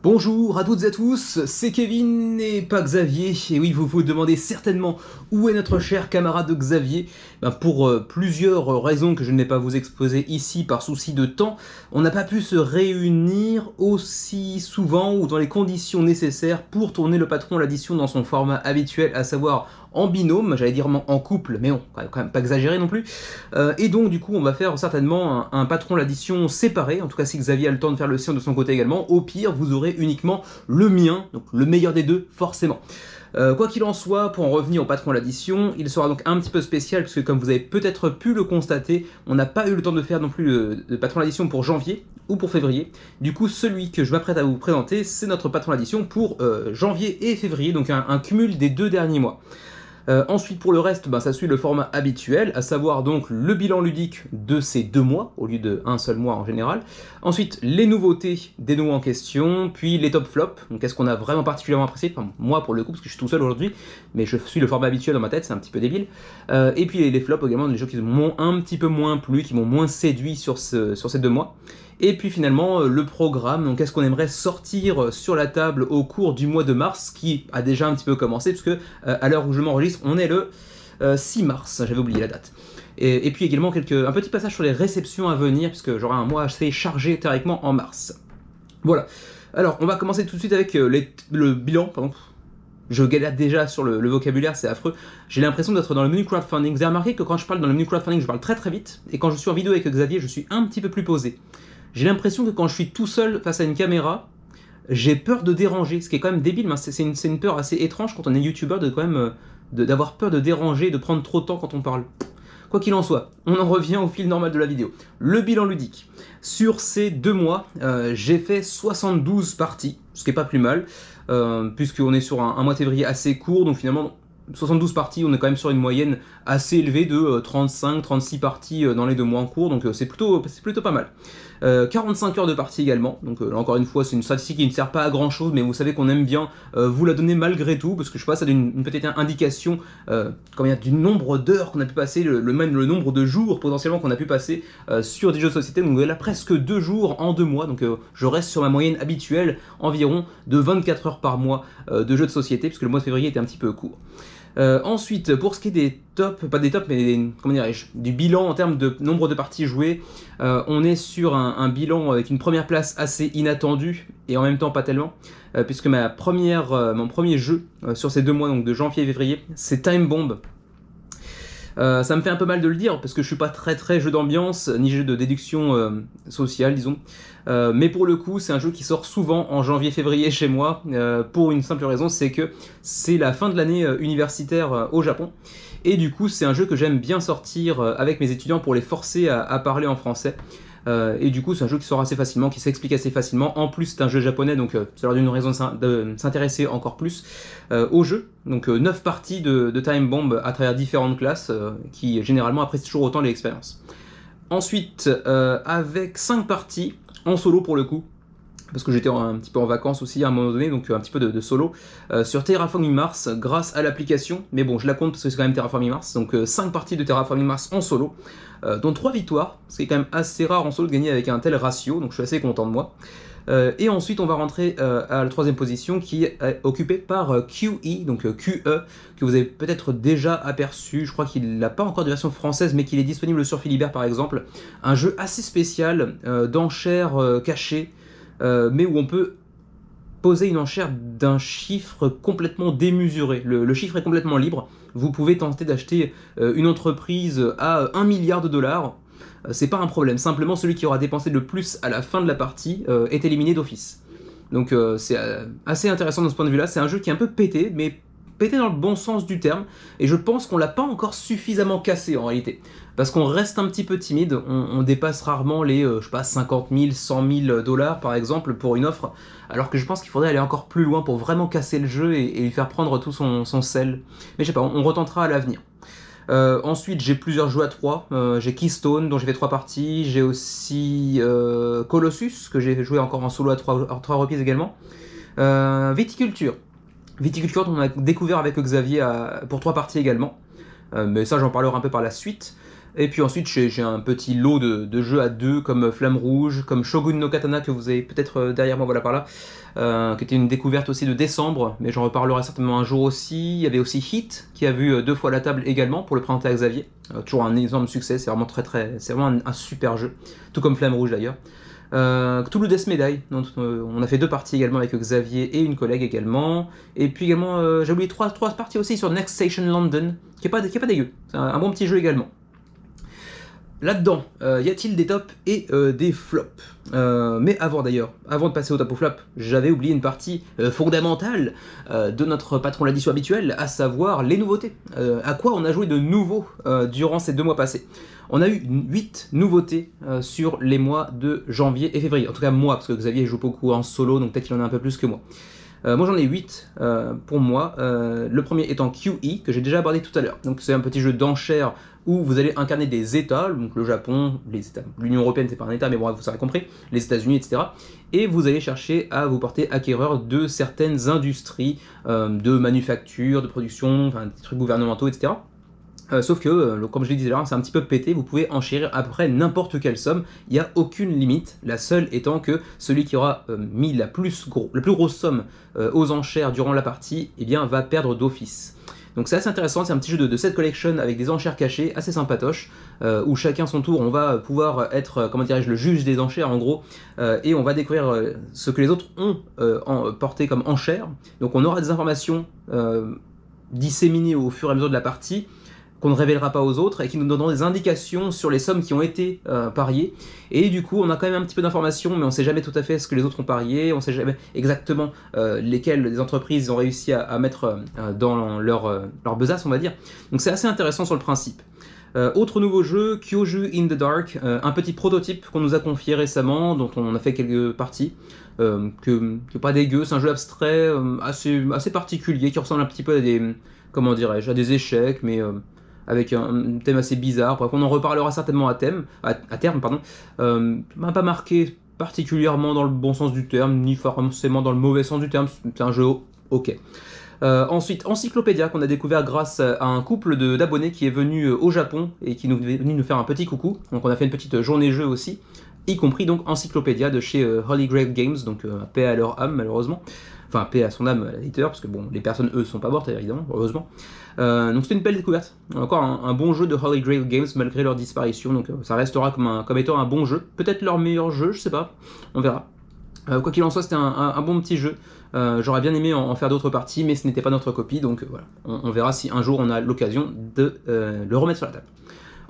Bonjour à toutes et à tous, c'est Kevin et pas Xavier. Et oui, vous vous demandez certainement où est notre cher camarade Xavier. Pour plusieurs raisons que je ne vais pas vous exposer ici par souci de temps, on n'a pas pu se réunir aussi souvent ou dans les conditions nécessaires pour tourner le patron l'addition dans son format habituel, à savoir en binôme, j'allais dire en couple, mais bon, quand même pas exagéré non plus. Et donc du coup on va faire certainement un patron l'addition séparé, en tout cas si Xavier a le temps de faire le sien de son côté également. Au pire vous aurez uniquement le mien, donc le meilleur des deux forcément. Quoi qu'il en soit, pour en revenir au patron l'addition, il sera donc un petit peu spécial puisque comme vous avez peut-être pu le constater, on n'a pas eu le temps de faire non plus le patron l'addition pour janvier ou pour février. Du coup celui que je m'apprête à vous présenter, c'est notre patron l'addition pour janvier et février, donc un cumul des 2 derniers mois. Ensuite pour le reste, ça suit le format habituel, à savoir donc le bilan ludique de ces 2 mois, au lieu de un seul mois en général. Ensuite les nouveautés des mois en question, puis les top flops, donc qu'est-ce qu'on a vraiment particulièrement apprécié, enfin moi pour le coup parce que je suis tout seul aujourd'hui, mais je suis le format habituel dans ma tête, c'est un petit peu débile. Et puis les flops également, des jeux qui m'ont un petit peu moins plu, qui m'ont moins séduit sur ces 2 mois. Et puis finalement le programme, donc qu'est-ce qu'on aimerait sortir sur la table au cours du mois de mars, qui a déjà un petit peu commencé, puisque à l'heure où je m'enregistre, on est le 6 mars, j'avais oublié la date. Et puis également un petit passage sur les réceptions à venir, puisque j'aurai un mois assez chargé théoriquement en mars. Voilà. Alors on va commencer tout de suite avec le bilan, pardon. Je galère déjà sur le vocabulaire, c'est affreux. J'ai l'impression d'être dans le menu crowdfunding. Vous avez remarqué que quand je parle dans le menu crowdfunding, je parle très très vite, et quand je suis en vidéo avec Xavier, je suis un petit peu plus posé. J'ai l'impression que quand je suis tout seul face à une caméra, j'ai peur de déranger, ce qui est quand même débile, mais c'est une peur assez étrange quand on est youtubeur d'avoir peur de déranger, de prendre trop de temps quand on parle. Quoi qu'il en soit, on en revient au fil normal de la vidéo. Le bilan ludique. Sur ces 2 mois, j'ai fait 72 parties, ce qui est pas plus mal, puisqu'on est sur un mois de février assez court, donc finalement 72 parties, on est quand même sur une moyenne assez élevée de 35-36 parties dans les 2 mois en cours, donc c'est plutôt pas mal. 45 heures de partie également, donc là encore une fois c'est une statistique qui ne sert pas à grand chose, mais vous savez qu'on aime bien vous la donner malgré tout, parce que je sais pas, ça donne une petite indication du nombre d'heures qu'on a pu passer, même le nombre de jours potentiellement qu'on a pu passer sur des jeux de société. Donc là presque 2 jours en 2 mois, donc je reste sur ma moyenne habituelle environ de 24 heures par mois de jeux de société, puisque le mois de février était un petit peu court. Ensuite, pour ce qui est des tops, pas des tops, mais comment dirais-je, du bilan en termes de nombre de parties jouées, on est sur un bilan avec une première place assez inattendue et en même temps pas tellement, puisque mon premier jeu sur ces 2 mois, donc de janvier et février, c'est Time Bomb. Ça me fait un peu mal de le dire parce que je suis pas très jeu d'ambiance ni jeu de déduction sociale, disons. Mais pour le coup, c'est un jeu qui sort souvent en janvier-février chez moi pour une simple raison, c'est que c'est la fin de l'année universitaire au Japon. Et du coup, c'est un jeu que j'aime bien sortir avec mes étudiants pour les forcer à parler en français. Et du coup, c'est un jeu qui sort assez facilement, qui s'explique assez facilement. En plus, c'est un jeu japonais, donc ça leur donne une raison de s'intéresser encore plus au jeu. Donc 9 parties de Time Bomb à travers différentes classes qui généralement apprécient toujours autant l'expérience. Ensuite, avec 5 parties en solo pour le coup, parce que j'étais un petit peu en vacances aussi à un moment donné, donc un petit peu de solo, sur Terraforming Mars grâce à l'application, mais bon je la compte parce que c'est quand même Terraforming Mars, donc 5 parties de Terraforming Mars en solo, dont 3 victoires, ce qui est quand même assez rare en solo de gagner avec un tel ratio, donc je suis assez content de moi. Et ensuite on va rentrer à la 3ème position qui est occupée par QE, donc QE, que vous avez peut-être déjà aperçu, je crois qu'il n'a pas encore de version française mais qu'il est disponible sur Philibert par exemple, un jeu assez spécial d'enchères cachées, mais où on peut poser une enchère d'un chiffre complètement démesuré. Le chiffre est complètement libre. Vous pouvez tenter d'acheter une entreprise à 1 milliard de dollars. C'est pas un problème. Simplement, celui qui aura dépensé le plus à la fin de la partie est éliminé d'office. Donc c'est assez intéressant de ce point de vue-là. C'est un jeu qui est un peu pété, mais pété dans le bon sens du terme, et je pense qu'on l'a pas encore suffisamment cassé en réalité, parce qu'on reste un petit peu timide, on dépasse rarement les, je sais pas, 50 000, 100 000 dollars par exemple pour une offre, alors que je pense qu'il faudrait aller encore plus loin pour vraiment casser le jeu et lui faire prendre tout son sel. Mais je sais pas, on retentera à l'avenir. Ensuite, j'ai plusieurs jeux à 3. J'ai Keystone, dont j'ai fait 3 parties. J'ai aussi Colossus, que j'ai joué encore en solo à 3 reprises également. Viticulture. Viticulture, on a découvert avec Xavier pour 3 parties également. Mais ça, j'en parlerai un peu par la suite. Et puis ensuite, j'ai un petit lot de jeux à deux, comme Flamme Rouge, comme Shogun no Katana, que vous avez peut-être derrière moi, voilà par là, qui était une découverte aussi de décembre, mais j'en reparlerai certainement un jour aussi. Il y avait aussi Hit, qui a vu deux fois la table également, pour le présenter à Xavier. Toujours un énorme succès, c'est vraiment c'est vraiment un super jeu, tout comme Flamme Rouge d'ailleurs. Cthulhu Death Medaille, dont on a fait deux parties également avec Xavier et une collègue également. Et puis également, j'ai oublié trois parties aussi sur Next Station London, qui est pas dégueu. C'est un bon petit jeu également. Là-dedans, y a-t-il des tops et des flops? Mais avant d'ailleurs, avant de passer au top ou flop, j'avais oublié une partie fondamentale de notre patron l'addition habituel, à savoir les nouveautés. À quoi on a joué de nouveau durant ces 2 mois passés? On a eu 8 nouveautés sur les mois de janvier et février. En tout cas moi, parce que Xavier joue beaucoup en solo, donc peut-être qu'il en a un peu plus que moi. Moi j'en ai 8 pour moi. Le premier étant QE, que j'ai déjà abordé tout à l'heure. Donc c'est un petit jeu d'enchères où vous allez incarner des États, donc le Japon, les États, l'Union Européenne c'est pas un État, mais bon, vous avez compris, les États-Unis, etc. Et vous allez chercher à vous porter acquéreur de certaines industries de manufacture, de production, enfin des trucs gouvernementaux, etc. Sauf que, comme je l'ai dit tout à l'heure, c'est un petit peu pété, vous pouvez enchérir à peu près n'importe quelle somme, il n'y a aucune limite, la seule étant que celui qui aura mis la plus grosse somme aux enchères durant la partie, eh bien, va perdre d'office. Donc c'est assez intéressant, c'est un petit jeu de set collection avec des enchères cachées, assez sympatoche, où chacun son tour, on va pouvoir être, comment dirais-je, le juge des enchères en gros, et on va découvrir ce que les autres ont porté comme enchères. Donc on aura des informations disséminées au fur et à mesure de la partie, qu'on ne révélera pas aux autres et qui nous donneront des indications sur les sommes qui ont été pariées. Et du coup, on a quand même un petit peu d'informations, mais on ne sait jamais tout à fait ce que les autres ont parié, on ne sait jamais exactement lesquelles les entreprises ont réussi à mettre dans leur besace, on va dire. Donc c'est assez intéressant sur le principe. Autre nouveau jeu, Kyoju in the Dark, un petit prototype qu'on nous a confié récemment, dont on a fait quelques parties, que pas dégueu, c'est un jeu abstrait assez particulier, qui ressemble un petit peu à des, comment dirais-je, à des échecs, mais avec un thème assez bizarre. Bref, on en reparlera certainement à terme, pas marqué particulièrement dans le bon sens du terme, ni forcément dans le mauvais sens du terme, c'est un jeu ok. Ensuite, Encyclopédia, qu'on a découvert grâce à un couple d'abonnés qui est venu au Japon et qui est venu nous faire un petit coucou. Donc on a fait une petite journée jeu aussi, y compris donc Encyclopédia de chez Holy Grail Games, donc paix à leur âme malheureusement. Enfin, paix à son âme à l'éditeur, parce que bon, les personnes eux sont pas mortes évidemment, heureusement. Donc c'était une belle découverte. Encore un bon jeu de Holy Grail Games malgré leur disparition, donc ça restera comme étant un bon jeu. Peut-être leur meilleur jeu, je sais pas, on verra. Quoi qu'il en soit, c'était un bon petit jeu. J'aurais bien aimé en faire d'autres parties, mais ce n'était pas notre copie, donc voilà. On verra si un jour on a l'occasion de le remettre sur la table.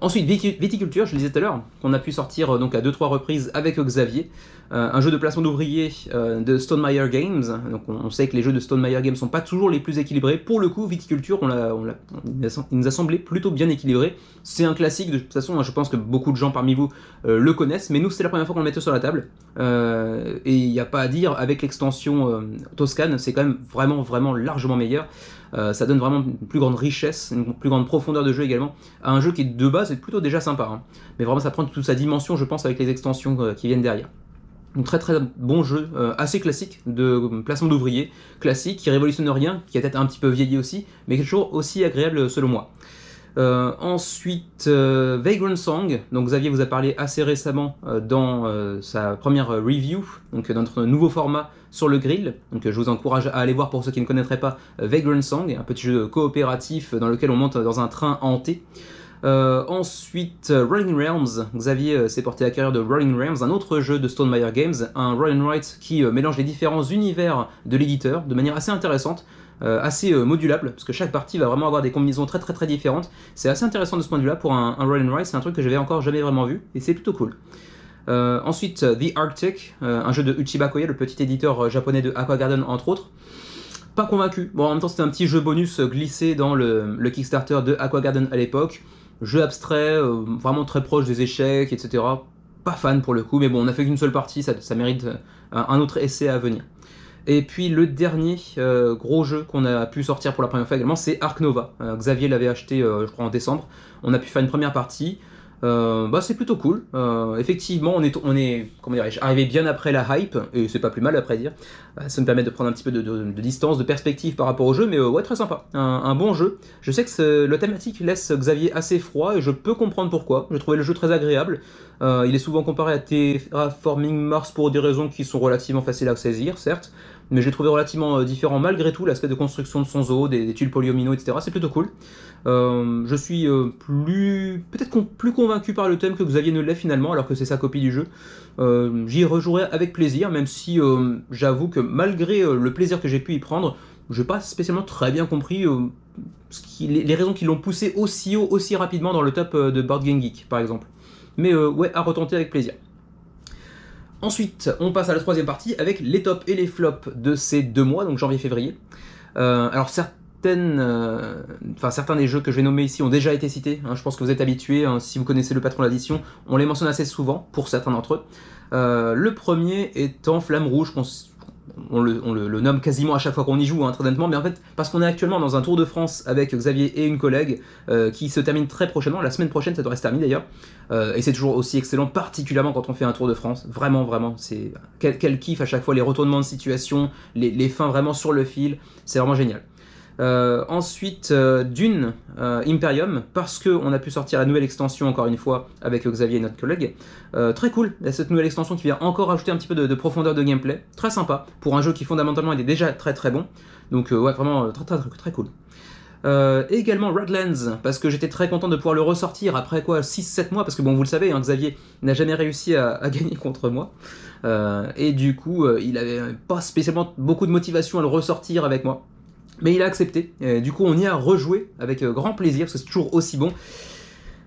Ensuite, Viticulture, je le disais tout à l'heure, qu'on a pu sortir donc à 2-3 reprises avec Xavier, un jeu de placement d'ouvriers de Stonemaier Games. Donc on sait que les jeux de Stonemaier Games sont pas toujours les plus équilibrés. Pour le coup, Viticulture, il nous a semblé plutôt bien équilibré. C'est un classique, de toute façon, je pense que beaucoup de gens parmi vous le connaissent, mais nous c'est la première fois qu'on le mettait sur la table. Et il n'y a pas à dire, avec l'extension Toscane, c'est quand même vraiment largement meilleur. Ça donne vraiment une plus grande richesse, une plus grande profondeur de jeu également, à un jeu qui de base est plutôt déjà sympa, hein. Mais vraiment ça prend toute sa dimension, je pense, avec les extensions qui viennent derrière. Donc très bon jeu, assez classique, de placement d'ouvriers, classique, qui révolutionne rien, qui a peut-être un petit peu vieilli aussi, mais qui est toujours aussi agréable selon moi. Ensuite, Vagrant Song, donc Xavier vous a parlé assez récemment dans sa première review, donc dans notre nouveau format sur le grill. Donc je vous encourage à aller voir pour ceux qui ne connaîtraient pas Vagrant Song, un petit jeu coopératif dans lequel on monte dans un train hanté. Ensuite, Rolling Realms, Xavier s'est porté à carrière de Rolling Realms, un autre jeu de Stonemaier Games, un roll and write qui mélange les différents univers de l'éditeur de manière assez intéressante. Assez modulable, parce que chaque partie va vraiment avoir des combinaisons très différentes. C'est assez intéressant de ce point de vue là pour un roll and write, c'est un truc que j'avais encore jamais vraiment vu, et c'est plutôt cool. Ensuite, The Arctic, un jeu de Uchiba Koya, le petit éditeur japonais de Aqua Garden entre autres. Pas convaincu, bon en même temps c'était un petit jeu bonus glissé dans le Kickstarter de Aqua Garden à l'époque. Jeu abstrait, vraiment très proche des échecs, etc. Pas fan pour le coup, mais bon on a fait qu'une seule partie, ça mérite un autre essai à venir. Et puis le dernier gros jeu qu'on a pu sortir pour la première fois également, c'est Ark Nova. Xavier l'avait acheté, je crois, en décembre. On a pu faire une première partie. Bah c'est plutôt cool. Effectivement, on est comment dirais-je, arrivé bien après la hype, et c'est pas plus mal après dire. Ça me permet de prendre un petit peu de distance, de perspective par rapport au jeu, mais ouais, très sympa. Un bon jeu. Je sais que la thématique laisse Xavier assez froid, et je peux comprendre pourquoi. J'ai trouvé le jeu très agréable. Il est souvent comparé à Terraforming Mars pour des raisons qui sont relativement faciles à saisir, certes, mais j'ai trouvé relativement différent malgré tout l'aspect de construction de son zoo, des tuiles polyomino, etc. C'est plutôt cool. Je suis peut-être plus convaincu par le thème que Xavier ne l'est finalement, alors que c'est sa copie du jeu. J'y rejouerai avec plaisir, même si j'avoue que malgré le plaisir que j'ai pu y prendre, j'ai pas spécialement très bien compris les raisons qui l'ont poussé aussi haut, aussi rapidement dans le top de Board Game Geek, par exemple. Mais ouais, à retenter avec plaisir. Ensuite, on passe à la troisième partie avec les tops et les flops de ces 2 mois, donc janvier-février. Alors certains des jeux que je vais nommer ici ont déjà été cités, hein, je pense que vous êtes habitués, hein, si vous connaissez le patron d'addition, on les mentionne assez souvent, pour certains d'entre eux. Le premier étant Flamme Rouge, on le nomme quasiment à chaque fois qu'on y joue, hein, très honnêtement, mais en fait, parce qu'on est actuellement dans un Tour de France avec Xavier et une collègue, qui se termine très prochainement, la semaine prochaine ça devrait se terminer d'ailleurs, et c'est toujours aussi excellent, particulièrement quand on fait un Tour de France, vraiment, vraiment, c'est quel kiff à chaque fois, les retournements de situation, les fins vraiment sur le fil, c'est vraiment génial. Ensuite, Dune Imperium, parce qu'on a pu sortir la nouvelle extension encore une fois avec Xavier et notre collègue. Très cool, cette nouvelle extension qui vient encore ajouter un petit peu de profondeur de gameplay. Très sympa, pour un jeu qui fondamentalement était déjà très très bon. Donc ouais, vraiment très cool. Également Redlands, parce que j'étais très content de pouvoir le ressortir après quoi 6-7 mois, parce que bon vous le savez, hein, Xavier n'a jamais réussi à gagner contre moi. Et du coup, il avait pas spécialement beaucoup de motivation à le ressortir avec moi. Mais il a accepté, et du coup on y a rejoué avec grand plaisir, parce que c'est toujours aussi bon.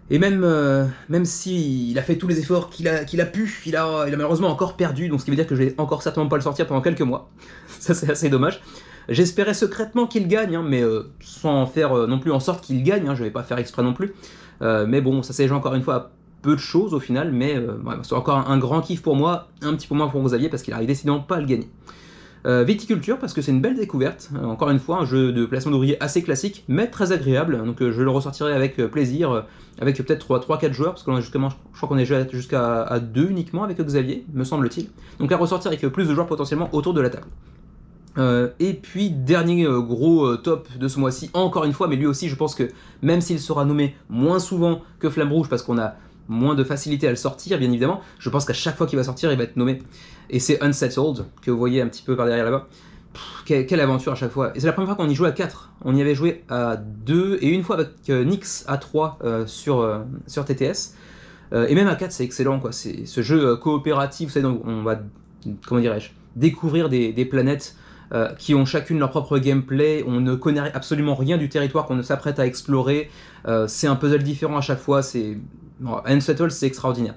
Et même si il a fait tous les efforts qu'il a pu, il a malheureusement encore perdu, donc ce qui veut dire que je vais encore certainement pas le sortir pendant quelques mois. Ça c'est assez dommage. J'espérais secrètement qu'il gagne, hein, mais sans faire non plus en sorte qu'il gagne, hein, je vais pas faire exprès non plus. Mais bon, ça s'est joué encore une fois à peu de choses au final, mais ouais, c'est encore un grand kiff pour moi, un petit peu moins pour Xavier, parce qu'il arrive décidément pas à le gagner. Viticulture, parce que c'est une belle découverte, encore une fois un jeu de placement d'ouvriers assez classique, mais très agréable, donc je le ressortirai avec plaisir, avec peut-être 3-4 joueurs, parce que je crois qu'on est jusqu'à 2 uniquement avec Xavier, me semble-t-il, donc à ressortir avec plus de joueurs potentiellement autour de la table. Et puis dernier gros top de ce mois-ci, encore une fois, mais lui aussi je pense que même s'il sera nommé moins souvent que Flamme Rouge, parce qu'on a moins de facilité à le sortir, bien évidemment, je pense qu'à chaque fois qu'il va sortir, il va être nommé. Et c'est Unsettled, que vous voyez un petit peu par derrière là-bas. Quelle aventure à chaque fois. Et c'est la première fois qu'on y jouait à 4. On y avait joué à 2, et une fois avec Nyx à 3 sur TTS. Et même à 4, c'est excellent, quoi. C'est ce jeu coopératif, vous savez, donc on va, comment dirais-je, découvrir des planètes qui ont chacune leur propre gameplay, on ne connaît absolument rien du territoire qu'on s'apprête à explorer, c'est un puzzle différent à chaque fois, Unsettled, c'est extraordinaire.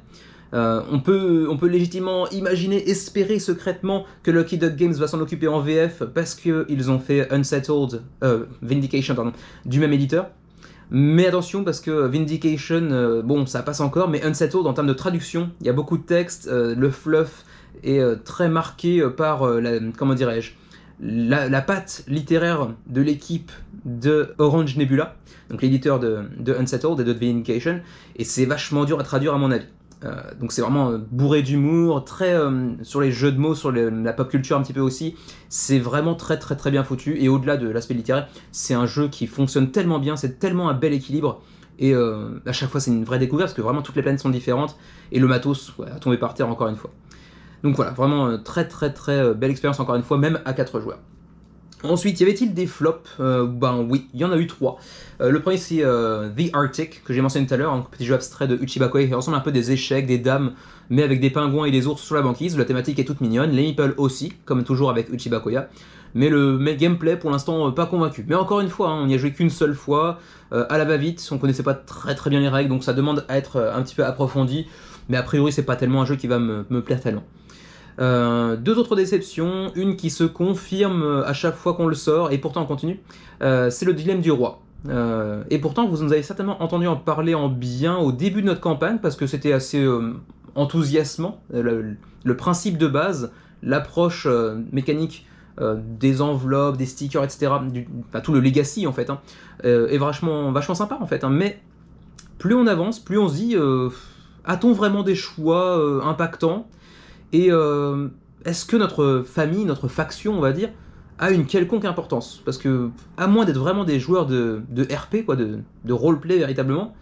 On peut légitimement imaginer, espérer secrètement que Lucky Duck Games va s'en occuper en VF parce qu'ils ont fait Vindication, pardon, du même éditeur. Mais attention, parce que Vindication, bon, ça passe encore, mais Unsettled, en termes de traduction, il y a beaucoup de texte, le fluff est très marqué par, comment dirais-je, la patte littéraire de l'équipe de Orange Nebula, donc l'éditeur de Unsettled et de Vindication, et c'est vachement dur à traduire à mon avis. Donc c'est vraiment bourré d'humour, très sur les jeux de mots, sur la pop culture un petit peu aussi, c'est vraiment très très très bien foutu, et au-delà de l'aspect littéraire, c'est un jeu qui fonctionne tellement bien, c'est tellement un bel équilibre, et à chaque fois c'est une vraie découverte, parce que vraiment toutes les planètes sont différentes, et le matos a tombé par terre encore une fois. Donc voilà, vraiment très très très belle expérience encore une fois, même à 4 joueurs. Ensuite, y avait-il des flops? Ben oui, il y en a eu 3. Le premier c'est The Arctic, que j'ai mentionné tout à l'heure, un petit jeu abstrait de Uchiba Koei qui ressemble un peu à des échecs, des dames, mais avec des pingouins et des ours sur la banquise. La thématique est toute mignonne, les meeples aussi, comme toujours avec Uchiba Koya. Mais le gameplay pour l'instant pas convaincu. Mais encore une fois, hein, on n'y a joué qu'une seule fois, à la va-vite, on connaissait pas très très bien les règles, donc ça demande à être un petit peu approfondi. Mais a priori c'est pas tellement un jeu qui va me plaire tellement. 2 autres déceptions, une qui se confirme à chaque fois qu'on le sort, et pourtant on continue, c'est le dilemme du roi. Et pourtant vous nous avez certainement entendu en parler en bien au début de notre campagne, parce que c'était assez enthousiasmant, le principe de base, l'approche mécanique des enveloppes, des stickers, etc., tout le legacy en fait, hein, est vachement sympa en fait, hein, mais plus on avance, plus on se dit a-t-on vraiment des choix impactants, et est-ce que notre famille, notre faction, on va dire, a une quelconque importance? Parce que, à moins d'être vraiment des joueurs de RP, quoi, de roleplay véritablement,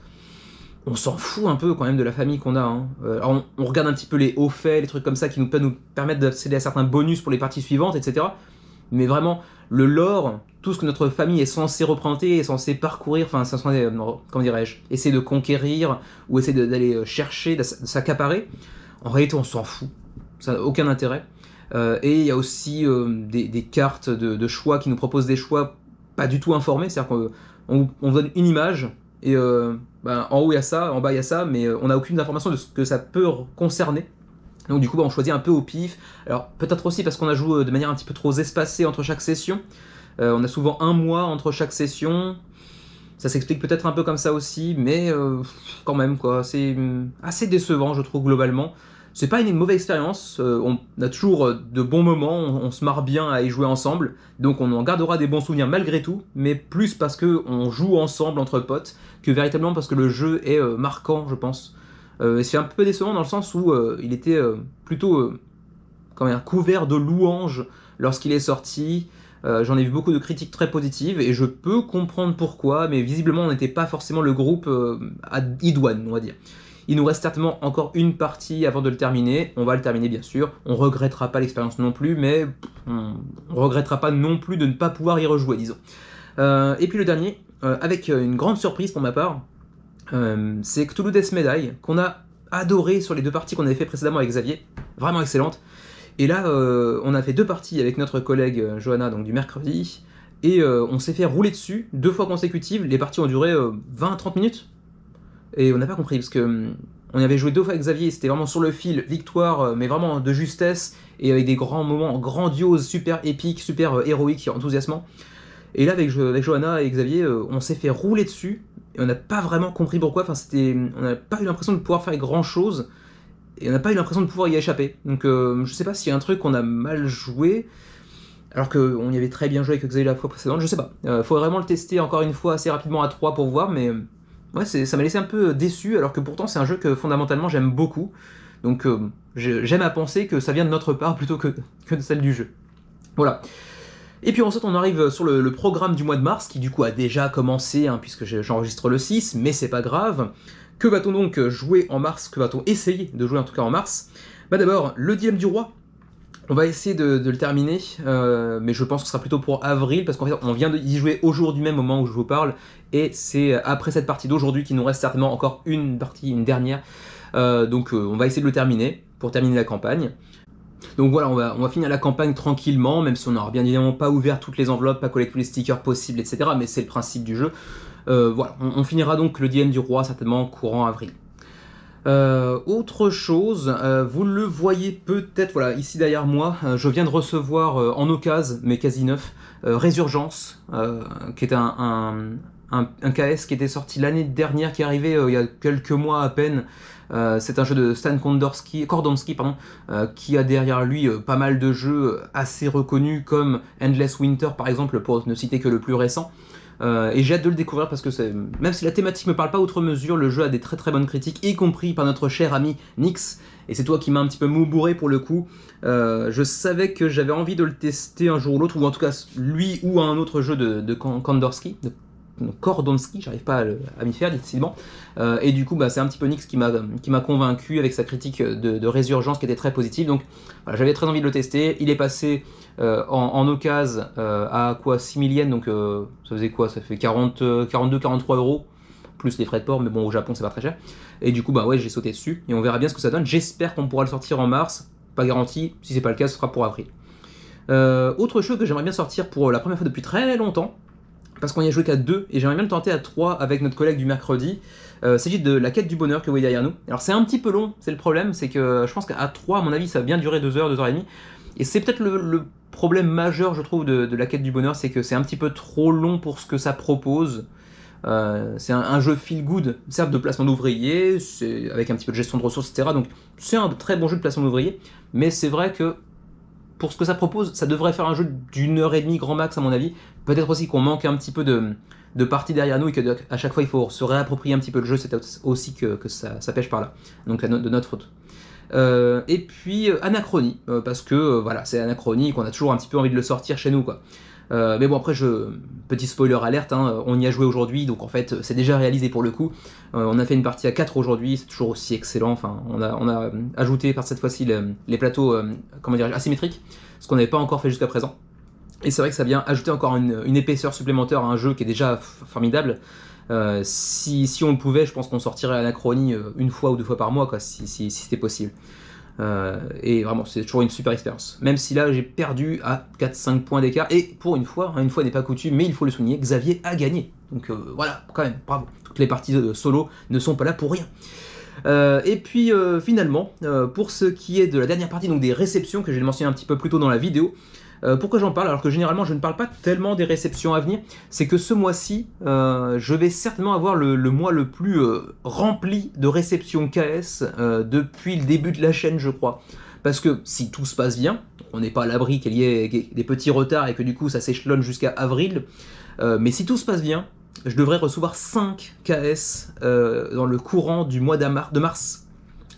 on s'en fout un peu quand même de la famille qu'on a. Hein. Alors on regarde un petit peu les hauts faits, les trucs comme ça qui nous permettent d'accéder à certains bonus pour les parties suivantes, etc. Mais vraiment, le lore, tout ce que notre famille est censée représenter, est censé parcourir, enfin, c'est censé, comment dirais-je, essayer de conquérir, ou essayer d'aller chercher, de s'accaparer, en réalité on s'en fout. Ça n'a aucun intérêt. Et il y a aussi des cartes de choix qui nous proposent des choix pas du tout informés, c'est-à-dire qu'on donne une image, et en haut il y a ça, en bas il y a ça, mais on n'a aucune information de ce que ça peut concerner. Donc du coup on choisit un peu au pif. Alors peut-être aussi parce qu'on a joué de manière un petit peu trop espacée entre chaque session. On a souvent un mois entre chaque session. Ça s'explique peut-être un peu comme ça aussi, mais quand même quoi, c'est assez décevant je trouve globalement. C'est pas une mauvaise expérience, on a toujours de bons moments, on se marre bien à y jouer ensemble, donc on en gardera des bons souvenirs malgré tout, mais plus parce qu'on joue ensemble entre potes, que véritablement parce que le jeu est marquant, je pense. C'est un peu décevant dans le sens où il était plutôt couvert de louanges lorsqu'il est sorti. J'en ai vu beaucoup de critiques très positives, et je peux comprendre pourquoi, mais visiblement on n'était pas forcément le groupe idoine, on va dire. Il nous reste certainement encore une partie avant de le terminer. On va le terminer bien sûr. On regrettera pas l'expérience non plus, mais on regrettera pas non plus de ne pas pouvoir y rejouer, disons. Et puis le dernier, avec une grande surprise pour ma part, c'est Cthulhu Death Medai, qu'on a adoré sur les 2 parties qu'on avait fait précédemment avec Xavier. Vraiment excellente. Et là, on a fait 2 parties avec notre collègue Johanna, donc du mercredi, et on s'est fait rouler dessus 2 fois consécutives. Les parties ont duré 20-30 minutes. Et on n'a pas compris, parce que on y avait joué 2 fois avec Xavier, c'était vraiment sur le fil, victoire, mais vraiment de justesse, et avec des grands moments grandioses, super épiques, super héroïques, enthousiasmants. Et là, avec Johanna et Xavier, on s'est fait rouler dessus, et on n'a pas vraiment compris pourquoi, enfin, on n'a pas eu l'impression de pouvoir faire grand chose, et on n'a pas eu l'impression de pouvoir y échapper. Donc je sais pas s'il y a un truc qu'on a mal joué, alors qu'on y avait très bien joué avec Xavier la fois précédente, je sais pas. Faut vraiment le tester encore une fois assez rapidement à 3 pour voir, mais ouais, ça m'a laissé un peu déçu, alors que pourtant c'est un jeu que fondamentalement j'aime beaucoup. Donc j'aime à penser que ça vient de notre part plutôt que de celle du jeu. Voilà. Et puis ensuite on arrive sur le programme du mois de mars, qui du coup a déjà commencé, hein, puisque j'enregistre le 6, mais c'est pas grave. Que va-t-on donc jouer en mars? Que va-t-on essayer de jouer en tout cas en mars? Bah d'abord, le Dilemme du Roi. On va essayer de le terminer, mais je pense que ce sera plutôt pour avril, parce qu'en fait on vient d'y jouer aujourd'hui même au moment où je vous parle, et c'est après cette partie d'aujourd'hui qu'il nous reste certainement encore une partie, une dernière, donc on va essayer de le terminer, pour terminer la campagne. Donc voilà, on va finir la campagne tranquillement, même si on n'aura bien évidemment pas ouvert toutes les enveloppes, pas collé tous les stickers possibles, etc., mais c'est le principe du jeu. Voilà, on finira donc le Dilemme du Roi certainement courant avril. Autre chose, vous le voyez peut-être, voilà, ici derrière moi, je viens de recevoir en occasion, mais quasi neuf, Résurgence, qui est un KS qui était sorti l'année dernière, qui est arrivé il y a quelques mois à peine. C'est un jeu de Stan Kordonski, qui a derrière lui pas mal de jeux assez reconnus comme Endless Winter par exemple, pour ne citer que le plus récent. Et j'ai hâte de le découvrir parce que même si la thématique me parle pas outre mesure, le jeu a des très très bonnes critiques, y compris par notre cher ami Nyx, et c'est toi qui m'as un petit peu moubouré pour le coup. Je savais que j'avais envie de le tester un jour ou l'autre, ou en tout cas lui ou un autre jeu de Kordonski, j'arrive pas à m'y faire décidément, et du coup c'est un petit peu Nyx qui m'a convaincu avec sa critique de Résurgence qui était très positive, donc voilà, j'avais très envie de le tester. Il est passé en occasion à quoi 6 000 yens, donc ça faisait quoi, ça fait 42-43 euros plus les frais de port, mais bon au Japon c'est pas très cher, et du coup ouais, j'ai sauté dessus et on verra bien ce que ça donne. J'espère qu'on pourra le sortir en mars, pas garanti, si c'est pas le cas ce sera pour avril. Autre chose que j'aimerais bien sortir pour la première fois depuis très longtemps, parce qu'on y a joué qu'à 2, et j'aimerais bien le tenter à 3 avec notre collègue du mercredi. Il s'agit de la quête du bonheur que vous voyez derrière nous. Alors c'est un petit peu long, c'est le problème, c'est que je pense qu'à 3, à mon avis, ça va bien durer 2 heures, 2 heures et demie. Et c'est peut-être le problème majeur, je trouve, de la quête du bonheur, c'est que c'est un petit peu trop long pour ce que ça propose. C'est un jeu feel good, certes de placement d'ouvriers, avec un petit peu de gestion de ressources, etc. Donc c'est un très bon jeu de placement d'ouvriers, mais c'est vrai que pour ce que ça propose, ça devrait faire un jeu d'1 heure et demie grand max à mon avis. Peut-être aussi qu'on manque un petit peu de parties derrière nous et qu'à chaque fois il faut se réapproprier un petit peu le jeu, c'est aussi que ça pêche par là, donc de notre faute. Et puis Anachronie, parce que voilà, c'est Anachronie, qu'on a toujours un petit peu envie de le sortir chez nous, quoi. Mais bon, après, petit spoiler alerte, hein, on y a joué aujourd'hui, donc en fait c'est déjà réalisé pour le coup. On a fait une partie à 4 aujourd'hui, c'est toujours aussi excellent. Enfin, on a ajouté par cette fois-ci les plateaux comment dire, asymétriques, ce qu'on n'avait pas encore fait jusqu'à présent. Et c'est vrai que ça vient ajouter encore une épaisseur supplémentaire à un jeu qui est déjà formidable. Si on le pouvait, je pense qu'on sortirait Anachronie une fois ou deux fois par mois, quoi, si c'était possible. Et vraiment, c'est toujours une super expérience. Même si là, j'ai perdu à 4-5 points d'écart. Et pour une fois n'est pas coutume, mais il faut le souligner, Xavier a gagné. Donc voilà, quand même, bravo. Toutes les parties solo ne sont pas là pour rien. Et puis finalement, pour ce qui est de la dernière partie, donc des réceptions que j'ai mentionné un petit peu plus tôt dans la vidéo, pourquoi j'en parle alors que généralement je ne parle pas tellement des réceptions à venir, c'est que ce mois-ci, je vais certainement avoir le mois le plus rempli de réceptions KS depuis le début de la chaîne, je crois. Parce que si tout se passe bien, on n'est pas à l'abri qu'il y ait des petits retards et que du coup ça s'échelonne jusqu'à avril, mais si tout se passe bien, je devrais recevoir 5 KS dans le courant du mois de mars.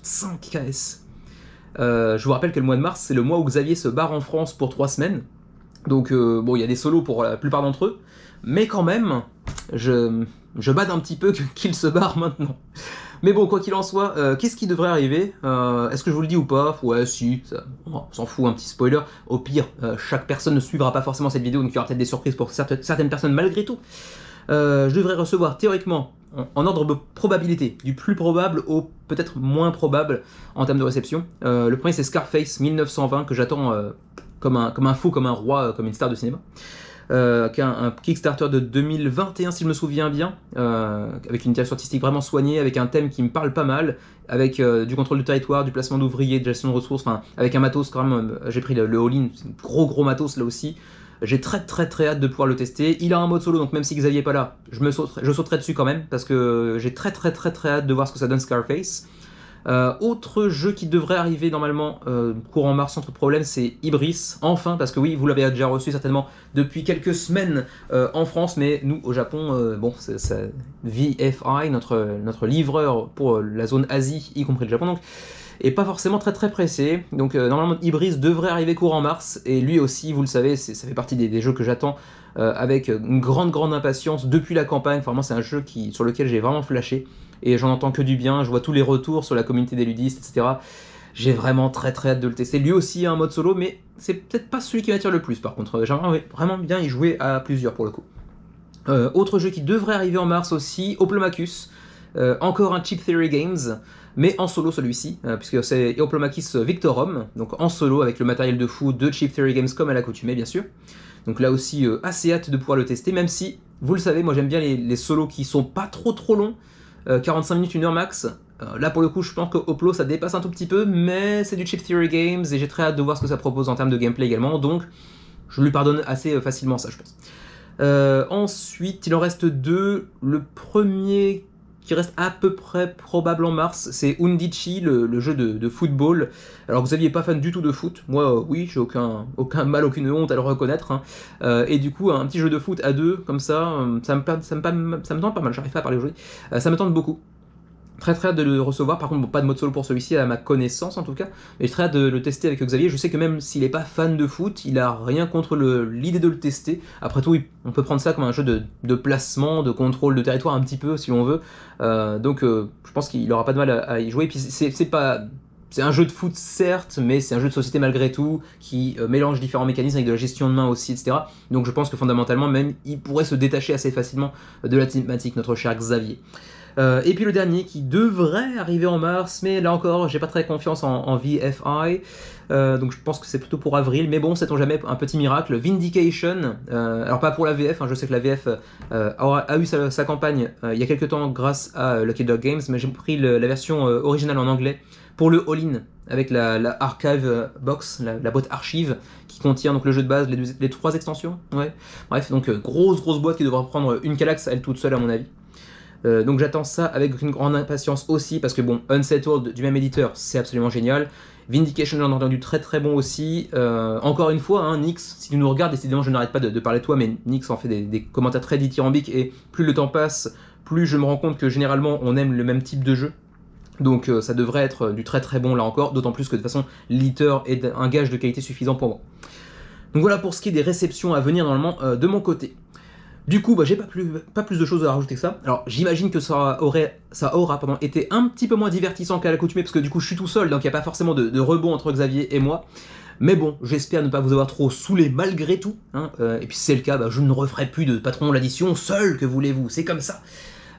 5 KS. Je vous rappelle que le mois de mars, c'est le mois où Xavier se barre en France pour 3 semaines. Donc bon, il y a des solos pour la plupart d'entre eux, mais quand même, je bade un petit peu qu'il se barre maintenant. Mais bon, quoi qu'il en soit, qu'est-ce qui devrait arriver? Est-ce que je vous le dis ou pas? Ouais, si, on s'en fout, un petit spoiler. Au pire, chaque personne ne suivra pas forcément cette vidéo, donc il y aura peut-être des surprises pour certaines personnes malgré tout. Je devrais recevoir théoriquement, en ordre de probabilité, du plus probable au peut-être moins probable en termes de réception. Le premier c'est Scarface 1920 que j'attends comme un fou, comme un roi, comme une star de cinéma. Qui est un Kickstarter de 2021 si je me souviens bien, avec une direction artistique vraiment soignée, avec un thème qui me parle pas mal, avec du contrôle de territoire, du placement d'ouvriers, de gestion de ressources, enfin avec un matos quand même, j'ai pris le all-in, c'est gros matos là aussi. J'ai très hâte de pouvoir le tester. Il a un mode solo, donc même si Xavier est pas là, je sauterai dessus quand même, parce que j'ai très hâte de voir ce que ça donne Scarface. Autre jeu qui devrait arriver normalement courant mars sans trop de problème, c'est Ibris, enfin, parce que oui, vous l'avez déjà reçu certainement depuis quelques semaines en France, mais nous au Japon, bon, c'est VFI, notre livreur pour la zone Asie, y compris le Japon, donc, et pas forcément très pressé. Donc normalement Ibris devrait arriver courant mars, et lui aussi, vous le savez, ça fait partie des jeux que j'attends avec une grande impatience depuis la campagne. Enfin, moi, c'est un jeu sur lequel j'ai vraiment flashé, et j'en entends que du bien, je vois tous les retours sur la communauté des ludistes, etc. J'ai vraiment très hâte de le tester. Lui aussi a un mode solo, mais c'est peut-être pas celui qui m'attire le plus par contre. J'aimerais vraiment bien y jouer à plusieurs pour le coup. Autre jeu qui devrait arriver en mars aussi, Hoplomachus. Encore un Cheap Theory Games, mais en solo celui-ci, puisque c'est Hoplomachus Victorum, donc en solo avec le matériel de fou de Cheap Theory Games comme à l'accoutumée bien sûr. Donc là aussi assez hâte de pouvoir le tester, même si, vous le savez, moi j'aime bien les solos qui sont pas trop longs, 45 minutes, 1 heure max. Là pour le coup je pense que Hoplo ça dépasse un tout petit peu, mais c'est du Cheap Theory Games et j'ai très hâte de voir ce que ça propose en termes de gameplay également, donc je lui pardonne assez facilement ça je pense. Ensuite il en reste 2, le premier qui reste à peu près probable en mars, c'est Undici, le jeu de football. Alors vous n'aviez pas fan du tout de foot, moi oui, j'ai aucun mal, aucune honte à le reconnaître, hein. Et du coup un petit jeu de foot à 2, comme ça me tente pas mal, j'arrive pas à parler aujourd'hui, ça me tente beaucoup. Très hâte de le recevoir, par contre bon, pas de mode solo pour celui-ci à ma connaissance en tout cas, mais j'ai très hâte de le tester avec Xavier. Je sais que même s'il n'est pas fan de foot, il a rien contre l'idée de le tester. Après tout, on peut prendre ça comme un jeu de placement, de contrôle de territoire un petit peu si l'on veut, donc je pense qu'il aura pas de mal à y jouer. Et puis c'est un jeu de foot certes, mais c'est un jeu de société malgré tout, qui mélange différents mécanismes avec de la gestion de main aussi, etc. Donc je pense que fondamentalement même, il pourrait se détacher assez facilement de la thématique, notre cher Xavier. Et puis le dernier qui devrait arriver en mars, mais là encore j'ai pas très confiance en VFI, donc je pense que c'est plutôt pour avril, mais bon, sait-on jamais, un petit miracle. Vindication, alors pas pour la VF, hein, je sais que la VF a eu sa campagne il y a quelques temps grâce à Lucky Dog Games, mais j'ai pris la version originale en anglais pour le all-in avec la archive box, la boîte archive qui contient donc le jeu de base, les 3 extensions, ouais. Bref, donc grosse boîte qui devra prendre une calax elle toute seule à mon avis. Donc j'attends ça avec une grande impatience aussi, parce que bon, Unsettled du même éditeur, c'est absolument génial. Vindication, j'en ai entendu très très bon aussi. Encore une fois, hein, Nyx, si tu nous regardes, décidément je n'arrête pas de parler de toi, mais Nyx en fait des commentaires très dithyrambiques, et plus le temps passe, plus je me rends compte que généralement on aime le même type de jeu. Donc ça devrait être du très très bon là encore, d'autant plus que de toute façon l'éditeur est un gage de qualité suffisant pour moi. Donc voilà pour ce qui est des réceptions à venir normalement de mon côté. Du coup, j'ai pas plus de choses à rajouter que ça. Alors j'imagine que ça aura été un petit peu moins divertissant qu'à l'accoutumée, parce que du coup je suis tout seul, donc il n'y a pas forcément de rebond entre Xavier et moi. Mais bon, j'espère ne pas vous avoir trop saoulé malgré tout. Hein, et puis si c'est le cas, je ne referai plus de patron de l'addition seul, que voulez-vous, c'est comme ça.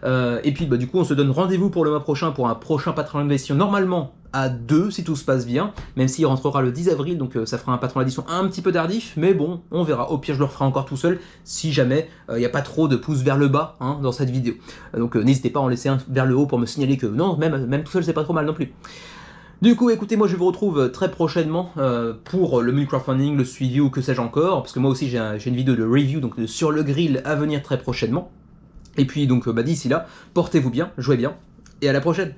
Et puis du coup on se donne rendez-vous pour le mois prochain pour un prochain patron d'édition, normalement à 2 si tout se passe bien, même s'il rentrera le 10 avril, donc ça fera un patron d'édition un petit peu tardif, mais bon, on verra. Au pire je le referai encore tout seul, si jamais il n'y a pas trop de pouces vers le bas dans cette vidéo. Donc n'hésitez pas à en laisser un vers le haut pour me signaler que non, même tout seul c'est pas trop mal non plus. Du coup, écoutez, moi je vous retrouve très prochainement pour le mini crowdfunding, le suivi ou que sais-je encore, parce que moi aussi j'ai une vidéo de review, donc sur le grill à venir très prochainement. Et puis donc d'ici là, portez-vous bien, jouez bien, et à la prochaine.